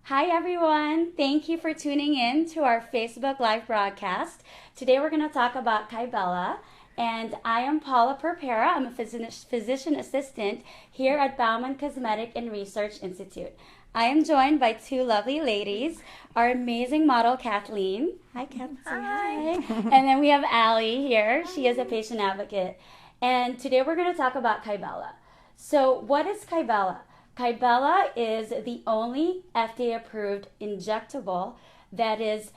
Hi, everyone. Thank you for tuning in to our Facebook Live broadcast. Today, we're going to talk about Kybella, and I am Paula Perpera. I'm a physician assistant here at Bauman Cosmetic and Research Institute. I am joined by two lovely ladies, our amazing model, Kathleen. Hi, Kathleen. Hi. And then we have Allie here. She is a patient advocate. And today, we're going to talk about Kybella. So, what is Kybella? Kybella is the only FDA-approved injectable that is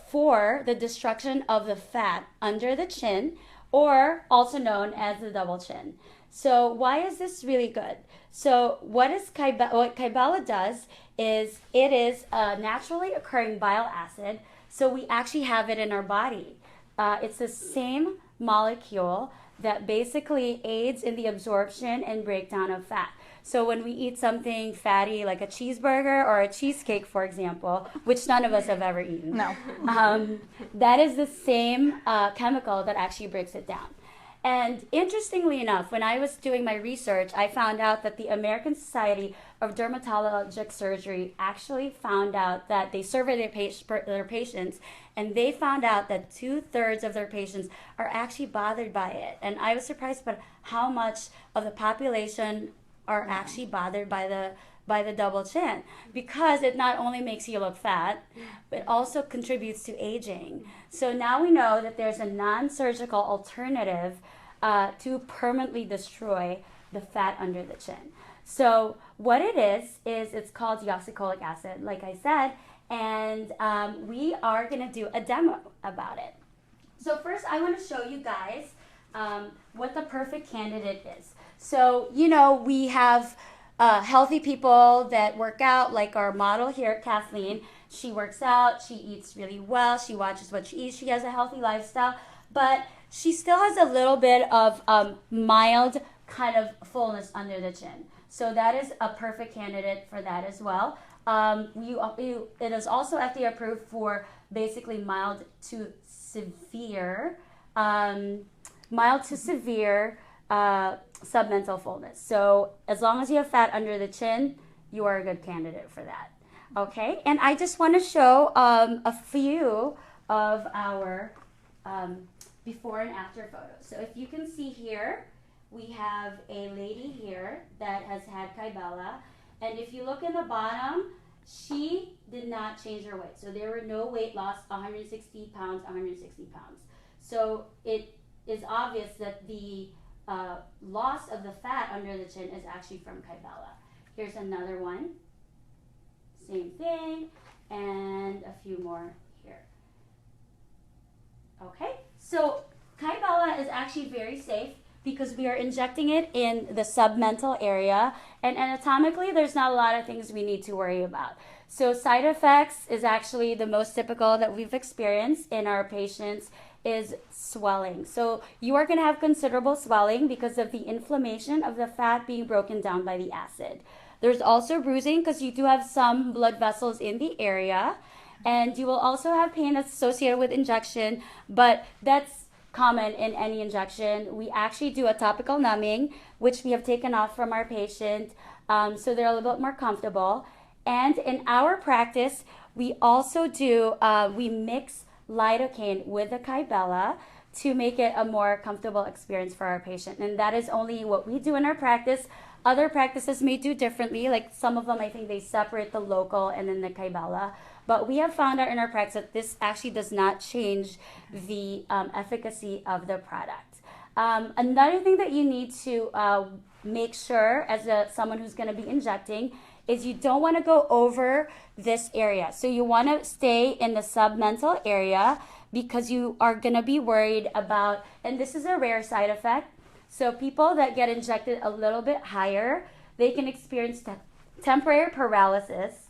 for the destruction of the fat under the chin, or also known as the double chin. So why is this really good? So what Kybella does is it is a naturally occurring bile acid. So we actually have it in our body. It's the same molecule that basically aids in the absorption and breakdown of fat. So when we eat something fatty like a cheeseburger or a cheesecake, for example, which none of us have ever eaten, No. that is the same chemical that actually breaks it down. And interestingly enough, when I was doing my research, I found out that the American Society of Dermatologic Surgery actually found out that they surveyed their patients, and they found out that 2/3 of their patients are actually bothered by it. And I was surprised about how much of the population are actually bothered by the double chin, because it not only makes you look fat, but also contributes to aging. So now we know that there's a non-surgical alternative to permanently destroy the fat under the chin. So what it is it's called deoxycholic acid, like I said, and we are going to do a demo about it. So first I want to show you guys what the perfect candidate is. So, we have healthy people that work out, like our model here, Kathleen. She works out, she eats really well, she watches what she eats, she has a healthy lifestyle, but she still has a little bit of mild kind of fullness under the chin. So that is a perfect candidate for that as well. It is also FDA approved for basically mild to severe submental fullness. So as long as you have fat under the chin, you are a good candidate for that. Okay, and I just want to show a few of our before and after photos. So if you can see here, we have a lady here that has had Kybella, and if you look in the bottom, she did not change her weight. So there were no weight loss, 160 pounds, 160 pounds. So it is obvious that the loss of the fat under the chin is actually from Kybella. Here's another one. Same thing, and a few more here. Okay, so Kybella is actually very safe because we are injecting it in the submental area, and anatomically there's not a lot of things we need to worry about. So side effects is actually the most typical that we've experienced in our patients is swelling. So you are going to have considerable swelling because of the inflammation of the fat being broken down by the acid. There's also bruising because you do have some blood vessels in the area, and you will also have pain that's associated with injection, but that's common in any injection. We actually do a topical numbing, which we have taken off from our patient, so they're a little bit more comfortable. And in our practice, we also do, we mix lidocaine with the Kybella to make it a more comfortable experience for our patient. And that is only what we do in our practice. Other practices may do differently, like some of them I think they separate the local and then the Kybella. But we have found out in our practice that this actually does not change the efficacy of the product. Another thing that you need to make sure as someone who's going to be injecting is you don't want to go over this area. So you want to stay in the submental area because you are going to be worried about, and this is a rare side effect, so people that get injected a little bit higher, they can experience temporary paralysis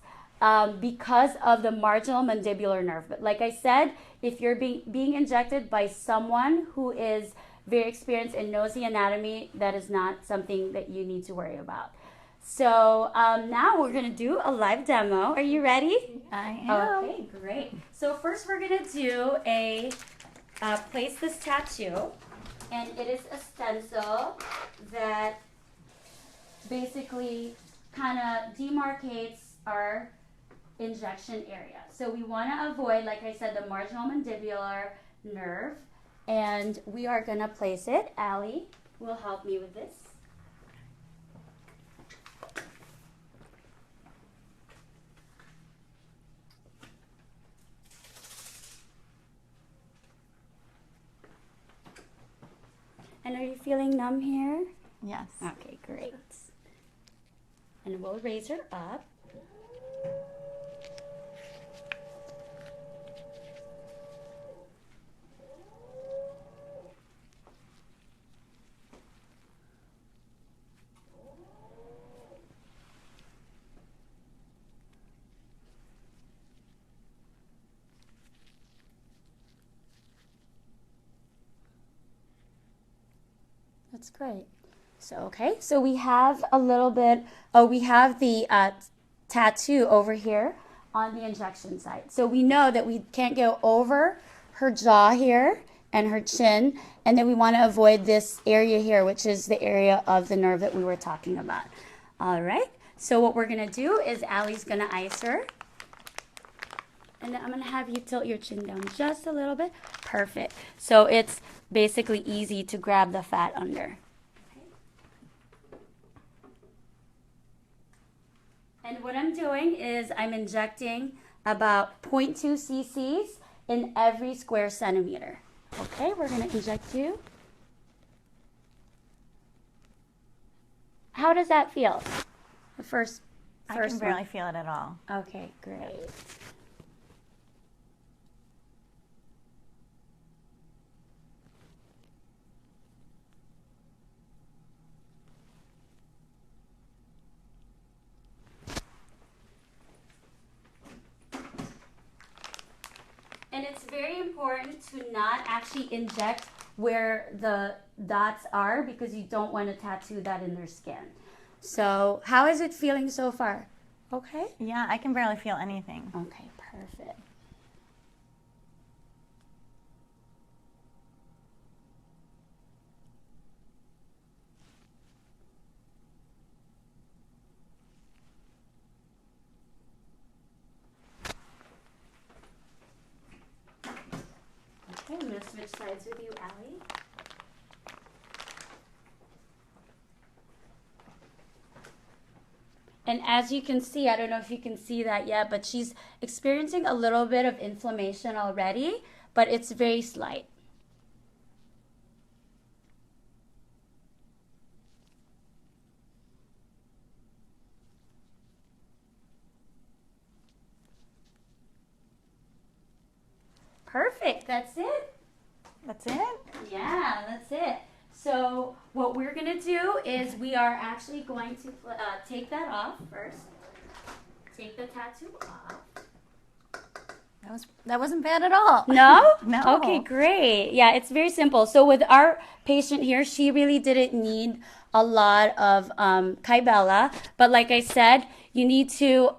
because of the marginal mandibular nerve. But like I said, if you're being injected by someone who is very experienced and knows the anatomy, that is not something that you need to worry about. So now we're going to do a live demo. Are you ready? I am. Okay, great. So first we're going to do a place this tattoo. And it is a stencil that basically kind of demarcates our injection area. So we want to avoid, like I said, the marginal mandibular nerve, and we are going to place it. Allie will help me with this. And are you feeling numb here? Yes. Okay, great. And we'll raise her up. That's great. So, okay, so we have a little bit, we have the tattoo over here on the injection site. So we know that we can't go over her jaw here and her chin, and then we want to avoid this area here, which is the area of the nerve that we were talking about. All right, so what we're going to do is Allie's going to ice her. And then I'm going to have you tilt your chin down just a little bit. Perfect. So it's basically easy to grab the fat under. Okay. And what I'm doing is I'm injecting about 0.2 cc's in every square centimeter. Okay, we're going to inject you. How does that feel? The first I can barely one. feel it at all. Okay, great. And it's very important to not actually inject where the dots are because you don't want to tattoo that in their skin. So how is it feeling so far? Okay? Yeah, I can barely feel anything. Okay, perfect. Okay, I'm going to switch sides with you, Allie. And as you can see, I don't know if you can see that yet, but she's experiencing a little bit of inflammation already, but it's very slight. Perfect, that's it. That's it? Yeah, that's it. So what we're going to do is we are actually going to take that off first. Take the tattoo off. That wasn't bad at all. No? No. Okay, great. Yeah, it's very simple. So with our patient here, she really didn't need a lot of Kybella. But like I said, you need to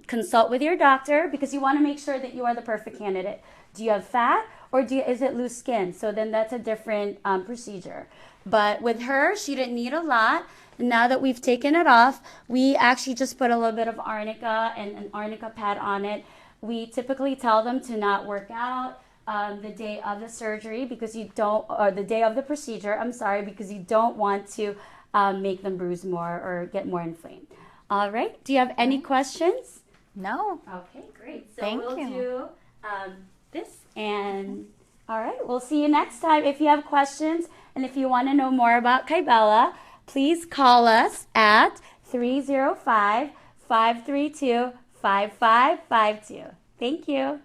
consult with your doctor because you want to make sure that you are the perfect candidate. Do you have fat or is it loose skin? So then that's a different procedure. But with her, she didn't need a lot. And now that we've taken it off, we actually just put a little bit of arnica and an arnica pad on it. We typically tell them to not work out the day of the surgery because you don't, or the day of the procedure, I'm sorry, because you don't want to make them bruise more or get more inflamed. All right. Do you have any questions? No. Okay, great. So Thank we'll you. do this and all right, we'll see you next time. If you have questions and if you want to know more about Kybella, please call us at 305-532-5552. Thank you.